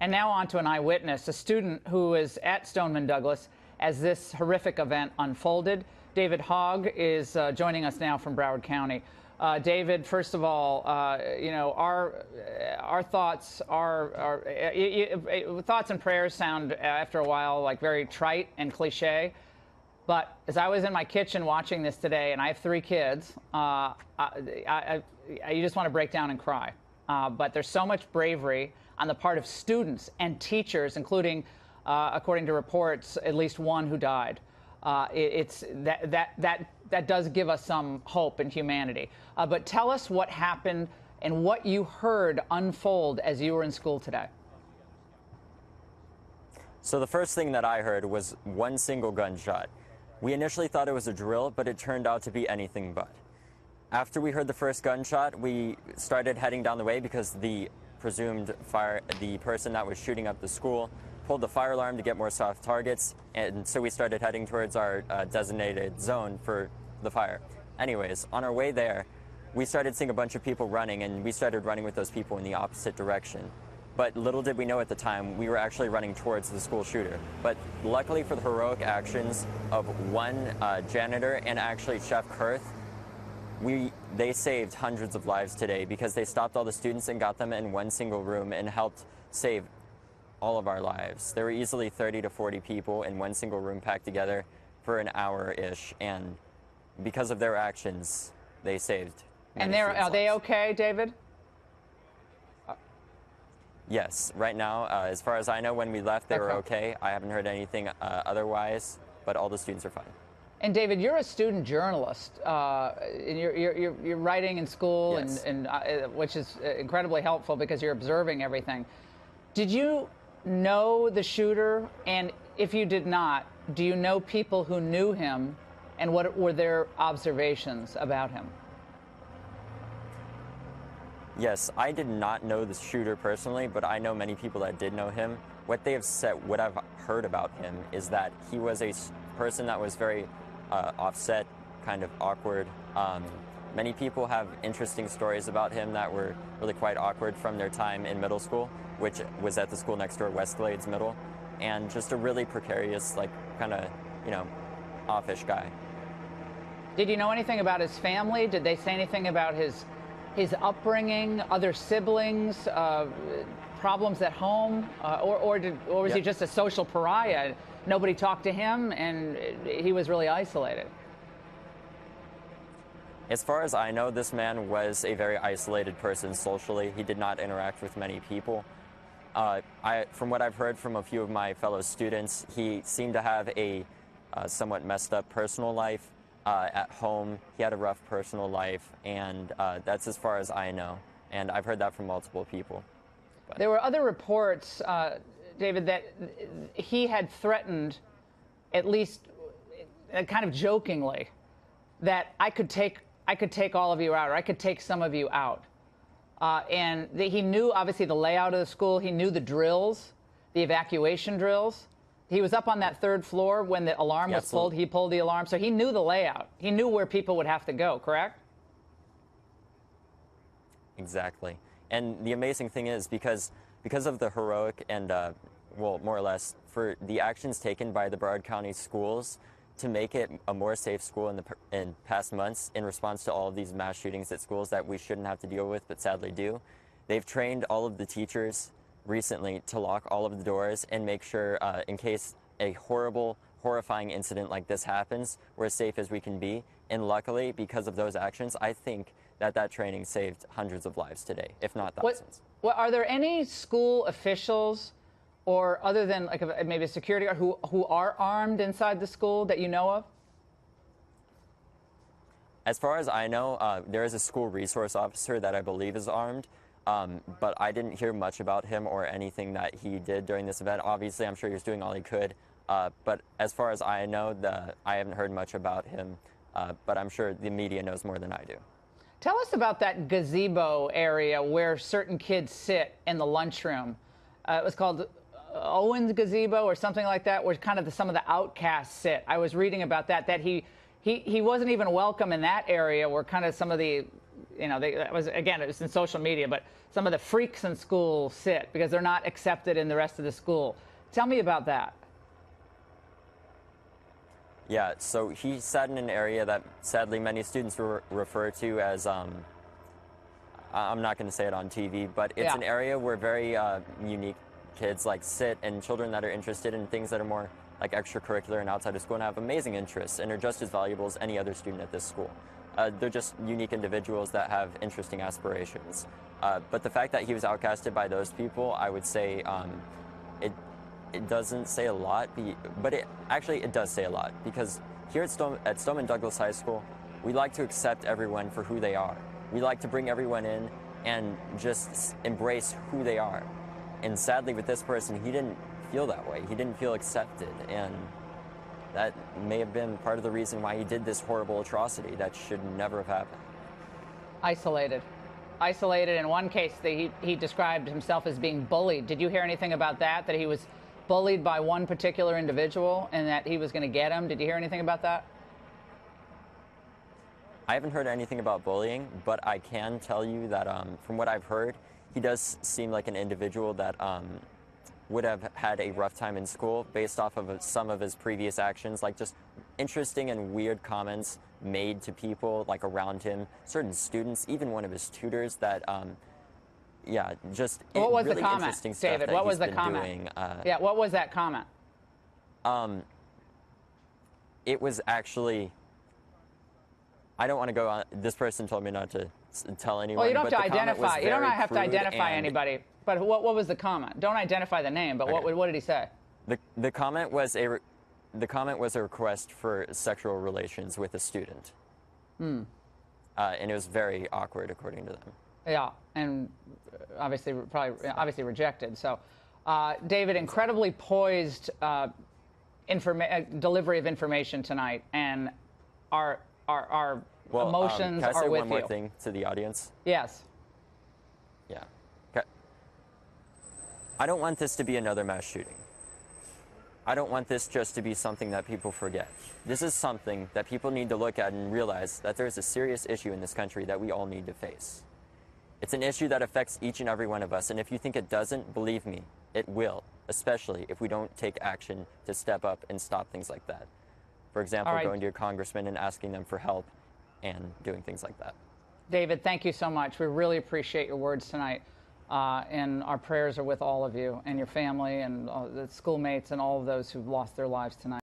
And now on to an eyewitness, a student who was at Stoneman Douglas as this horrific event unfolded. David Hogg is joining us now from Broward County. David, first of all, you know, our thoughts thoughts and prayers sound after a while like very trite and cliche. But as I was in my kitchen watching this today, and I have 3 kids, you just want to break down and cry. But there's so much bravery on the part of students and teachers, including, according to reports, at least 1 who died. That does give us some hope and humanity. But tell us what happened and what you heard unfold as you were in school today. So the first thing that I heard was one single gunshot. We initially thought it was a drill, but it turned out to be anything but. After we heard the first gunshot, we started heading down the way because the presumed the person that was shooting up the school pulled the fire alarm to get more soft targets, and so we started heading towards our designated zone for the fire. Anyways, on our way there, we started seeing a bunch of people running, and we started running with those people in the opposite direction. But little did we know at the time, we were actually running towards the school shooter. But luckily for the heroic actions of one janitor and actually Chef Kurth, they saved hundreds of lives today because they stopped all the students and got them in one single room and helped save all of our lives. There were easily 30 to 40 people in one single room packed together for an hour-ish, and because of their actions, they saved. And are they okay, David? Yes, right now, as far as I know, when we left, they were okay. I haven't heard anything otherwise, but all the students are fine. And David, you're a student journalist. And you're writing in school, yes. and which is incredibly helpful because you're observing everything. Did you know the shooter? And if you did not, do you know people who knew him, and what were their observations about him? Yes, I did not know the shooter personally, but I know many people that did know him. What they have said, what I've heard about him, is that he was a person that was very offset, kind of awkward. Many people have interesting stories about him that were really quite awkward from their time in middle school, which was at the school next door, Westglades Middle, and just a really precarious, like, kind of, you know, offish guy. Did you know anything about his family? Did they say anything about his upbringing, other siblings, problems at home, or was he just a social pariah? Nobody talked to him, and he was really isolated. As far as I know, this man was a very isolated person socially. He did not interact with many people. From what I've heard from a few of my fellow students, he seemed to have a somewhat messed up personal life. At home, he had a rough personal life, and that's as far as I know. And I've heard that from multiple people. But there were other reports, David, that he had threatened, at least kind of jokingly, that I could take all of you out, or I could take some of you out. And he knew, obviously, the layout of the school. He knew the drills, the evacuation drills. He was up on that 3rd floor when the alarm was pulled. He pulled the alarm, so he knew the layout. He knew where people would have to go, correct? Exactly. And the amazing thing is, because of the heroic and, well, more or less, for the actions taken by the Broward County schools to make it a more safe school in past months in response to all of these mass shootings at schools that we shouldn't have to deal with but sadly do, they've trained all of the teachers recently to lock all of the doors and make sure, in case a horrifying incident like this happens, we're as safe as we can be. And luckily, because of those actions, I think that training saved hundreds of lives today, if not thousands. Are there any school officials, or other than like maybe a security guard, who are armed inside the school that you know of? As far as I know, there is a school resource officer that I believe is armed. But I didn't hear much about him or anything that he did during this event. Obviously, I'm sure he was doing all he could. But as far as I know, I haven't heard much about him. But I'm sure the media knows more than I do. Tell us about that gazebo area where certain kids sit in the lunchroom. It was called Owen's Gazebo or something like that, where kind of some of the outcasts sit. I was reading about that he wasn't even welcome in that area where kind of some of the you know, that was, again, it was in social media, but some of the freaks in school sit because they're not accepted in the rest of the school. Tell me about that. Yeah, so he sat in an area that sadly many students refer to as, I'm not going to say it on TV, but it's an area where very unique kids like sit, and children that are interested in things that are more like extracurricular and outside of school and have amazing interests and are just as valuable as any other student at this school. They're just unique individuals that have interesting aspirations. But the fact that he was outcasted by those people, I would say it doesn't say a lot, but it does say a lot, because here at Stoneman Douglas High School, we like to accept everyone for who they are. We like to bring everyone in and just embrace who they are. And sadly, with this person, he didn't feel that way. He didn't feel accepted, and that may have been part of the reason why he did this horrible atrocity that should never have happened. Isolated. In one case, he described himself as being bullied. Did you hear anything about that, that he was bullied by one particular individual and that he was going to get him? Did you hear anything about that? I haven't heard anything about bullying, but I can tell you that from what I've heard, he does seem like an individual that would have had a rough time in school based off of some of his previous actions, like just interesting and weird comments made to people like around him, certain students, even one of his tutors that, just what was really the comment, interesting stuff David? that What was he's the been comment? doing. What was that comment? It was actually, I don't want to go on, this person told me not to tell anyone. Well, you don't have but to the comment identify. was You don't very have to crude identify and anybody. But what was the comment? Don't identify the name. But Okay. what did he say? The comment was a request for sexual relations with a student. And it was very awkward, according to them. Yeah, and obviously rejected. So, David, incredibly poised delivery of information tonight, and our emotions can I say are with one more you. thing to the audience? Yes. Yeah. Okay. I don't want this to be another mass shooting. I don't want this just to be something that people forget. This is something that people need to look at and realize that there is a serious issue in this country that we all need to face. It's an issue that affects each and every one of us, and if you think it doesn't, believe me, it will, especially if we don't take action to step up and stop things like that. For example, going to your congressman and asking them for help and doing things like that. David, thank you so much. We really appreciate your words tonight. And our prayers are with all of you and your family and the schoolmates and all of those who've lost their lives tonight.